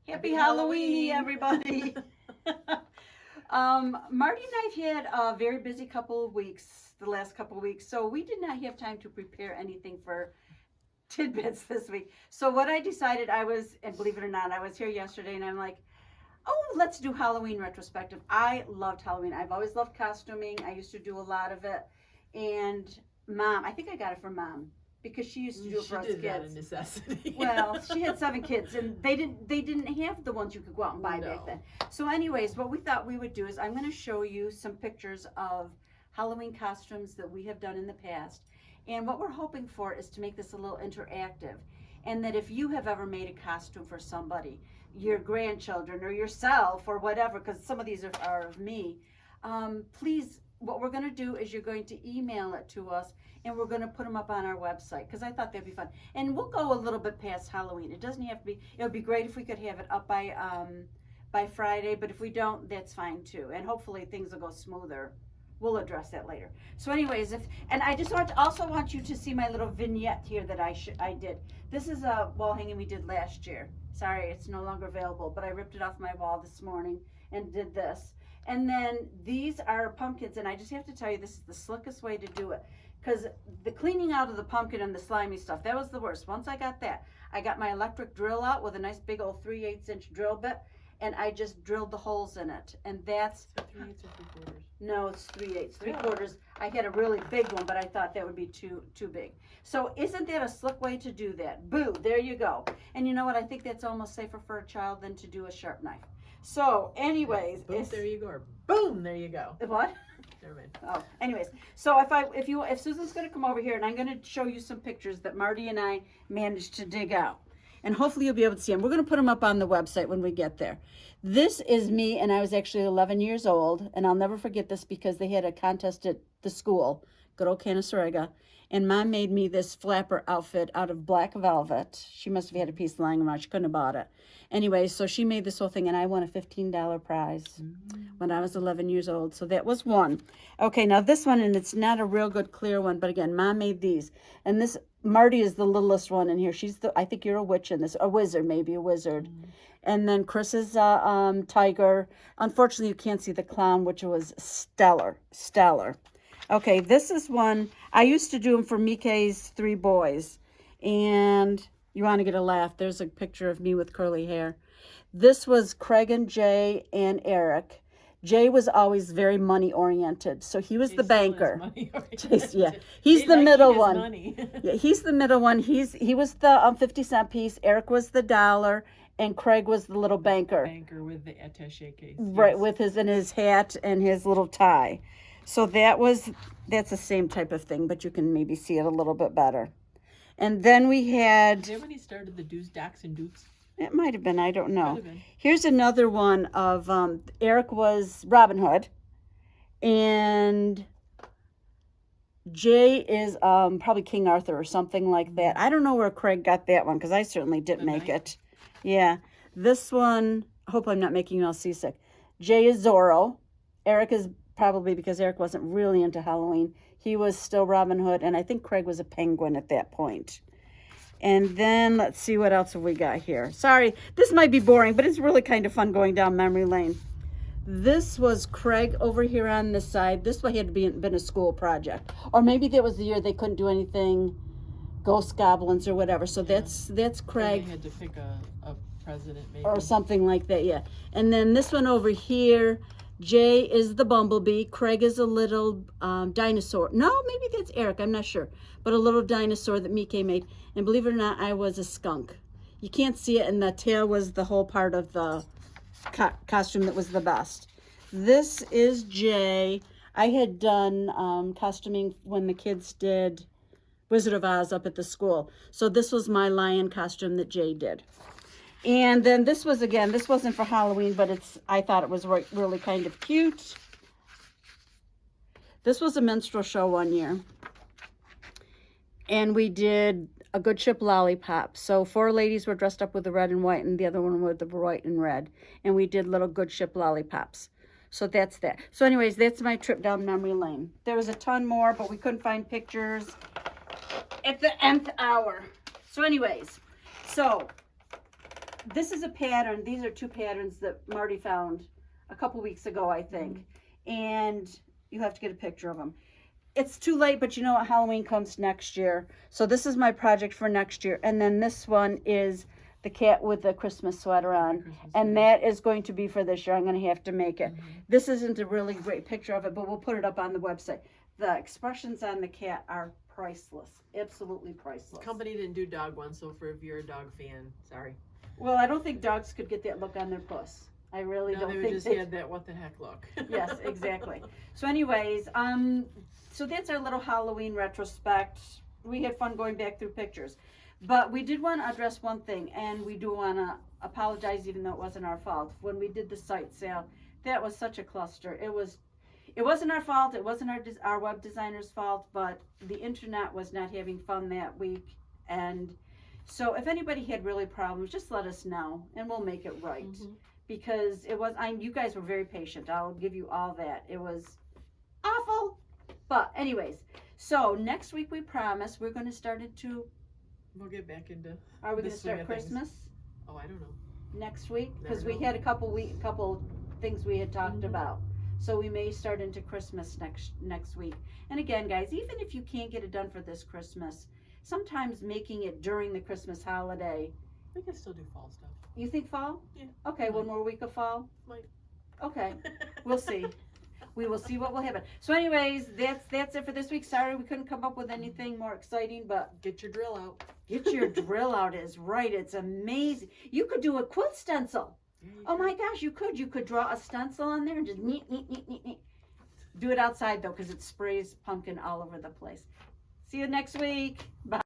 Happy Halloween, everybody. Marty and I've had a very busy couple of weeks, the last couple of weeks, so we did not have time to prepare anything for tidbits this week. So what I decided and believe it or not, I was here yesterday and I'm like, oh, let's do Halloween retrospective. I loved Halloween. I've always loved costuming. I used to do a lot of it. And Mom, I think I got it from Mom because she used to do it for us kids. That a necessity. Well, she had 7 kids, and they didn't have the ones you could go out and buy back then. So, anyways, what we thought we would do is I'm going to show you some pictures of Halloween costumes that we have done in the past, and what we're hoping for is to make this a little interactive, and that if you have ever made a costume for somebody, your grandchildren or yourself or whatever, because some of these are of me, please. What we're going to do is you're going to email it to us, and we're going to put them up on our website because I thought that'd be fun. And we'll go a little bit past Halloween. It doesn't have to be. It would be great if we could have it up by Friday, but if we don't, that's fine too. And hopefully things will go smoother. We'll address that later. So, anyways, and I just also want you to see my little vignette here that I did. This is a wall hanging we did last year. Sorry, it's no longer available, but I ripped it off my wall this morning and did this. And then these are pumpkins, and I just have to tell you, this is the slickest way to do it. Because the cleaning out of the pumpkin and the slimy stuff, that was the worst. Once I got that, I got my electric drill out with a nice big old 3/8" drill bit, and I just drilled the holes in it. And that's... So 3/8 or 3/4? No, it's 3/8. 3/4. I had a really big one, but I thought that would be too big. So isn't that a slick way to do that? Boo, there you go. And you know what? I think that's almost safer for a child than to do a sharp knife. So, anyways, boom, there you go. Or boom, there you go. What? Never mind. Oh, anyways, so if Susan's going to come over here, and I'm going to show you some pictures that Marty and I managed to dig out, and hopefully you'll be able to see them. We're going to put them up on the website when we get there. This is me, and I was actually 11 years old, and I'll never forget this because they had a contest at the school, good old Canasarega, and Mom made me this flapper outfit out of black velvet. She must have had a piece lying around. She couldn't have bought it. Anyway, so she made this whole thing, and I won a $15 prize when I was 11 years old. So that was one. Okay, now this one, and it's not a real good clear one, but again, Mom made these. And this, Marty is the littlest one in here. I think you're a witch in this, a wizard, maybe a wizard. And then Chris is a tiger. Unfortunately, you can't see the clown, which was stellar. Okay, this is one. I used to do them for Mike's 3 boys. And you want to get a laugh. There's a picture of me with curly hair. This was Craig and Jay and Eric. Jay was always very money-oriented, so he was the banker. Yeah, he's the middle one. Yeah, he's the middle one. He was the 50-cent piece. Eric was the dollar, and Craig was the little banker. Banker with the attaché case. Right, yes. With his hat and his little tie. So that's the same type of thing, but you can maybe see it a little bit better. And then we had... Is that when he started the Do's, Docks, and Dukes? It might have been. I don't know. Here's another one of Eric was Robin Hood. And Jay is probably King Arthur or something like that. I don't know where Craig got that one because I certainly didn't make it. Yeah. This one, I hope I'm not making you all seasick. Jay is Zorro. Eric is probably because Eric wasn't really into Halloween. He was still Robin Hood, and I think Craig was a penguin at that point. And then let's see what else have we got here. Sorry, this might be boring, but it's really kind of fun going down memory lane. This was Craig over here on this side. This one had been a school project. Or maybe that was the year they couldn't do anything, ghost goblins or whatever. So that's Craig. They had to pick a president maybe. Or something like that, yeah. And then this one over here, Jay is the bumblebee. Craig is a little dinosaur. No, maybe that's Eric. I'm not sure. But a little dinosaur that Mike made. And believe it or not, I was a skunk. You can't see it, and the tail was the whole part of the costume that was the best. This is Jay. I had done costuming when the kids did Wizard of Oz up at the school. So this was my lion costume that Jay did. And then this was, again, this wasn't for Halloween, but I thought it was really kind of cute. This was a minstrel show one year. And we did a good ship lollipop. So 4 ladies were dressed up with the red and white, and the other one with the white and red. And we did little good ship lollipops. So that's that. So anyways, that's my trip down memory lane. There was a ton more, but we couldn't find pictures at the nth hour. So anyways, so this is a pattern. These are two patterns that Marty found a couple weeks ago, I think. And you have to get a picture of them. It's too late, but you know what? Halloween comes next year. So this is my project for next year. And then this one is the cat with the Christmas sweater on. And that is going to be for this year. I'm going to have to make it. This isn't a really great picture of it, but we'll put it up on the website. The expressions on the cat are priceless. Absolutely priceless. The company didn't do dog one, so if you're a dog fan, sorry. Well, I don't think dogs could get that look on their puss. I really No, don't they think just had that what the heck look. Yes, exactly. So anyways, so that's our little Halloween retrospect. We had fun going back through pictures. But we did want to address one thing, and we do want to apologize even though it wasn't our fault. When we did the site sale, that was such a cluster. It wasn't our fault. It wasn't our web designer's fault, but the internet was not having fun that week. And so if anybody had really problems, just let us know, and we'll make it right. Because you guys were very patient. I'll give you all that. It was awful. But anyways, so next week we promise we're going to start into. We'll get back into. Are we going to this swing start of things. Christmas Oh, I don't know. next week? Never Because we know. had a couple things we had talked about. So we may start into Christmas next week. And again, guys, even if you can't get it done for this Christmas, sometimes making it during the Christmas holiday. We can still do fall stuff. You think fall? Yeah. Okay, one more week of fall? Might. Okay, we'll see. We will see what will happen. So anyways, that's it for this week. Sorry we couldn't come up with anything more exciting, but Get your drill out. get your drill out is right. It's amazing. You could do a quilt stencil. Oh my gosh, you could. You could draw a stencil on there and just neat. Do it outside though, because it sprays pumpkin all over the place. See you next week. Bye.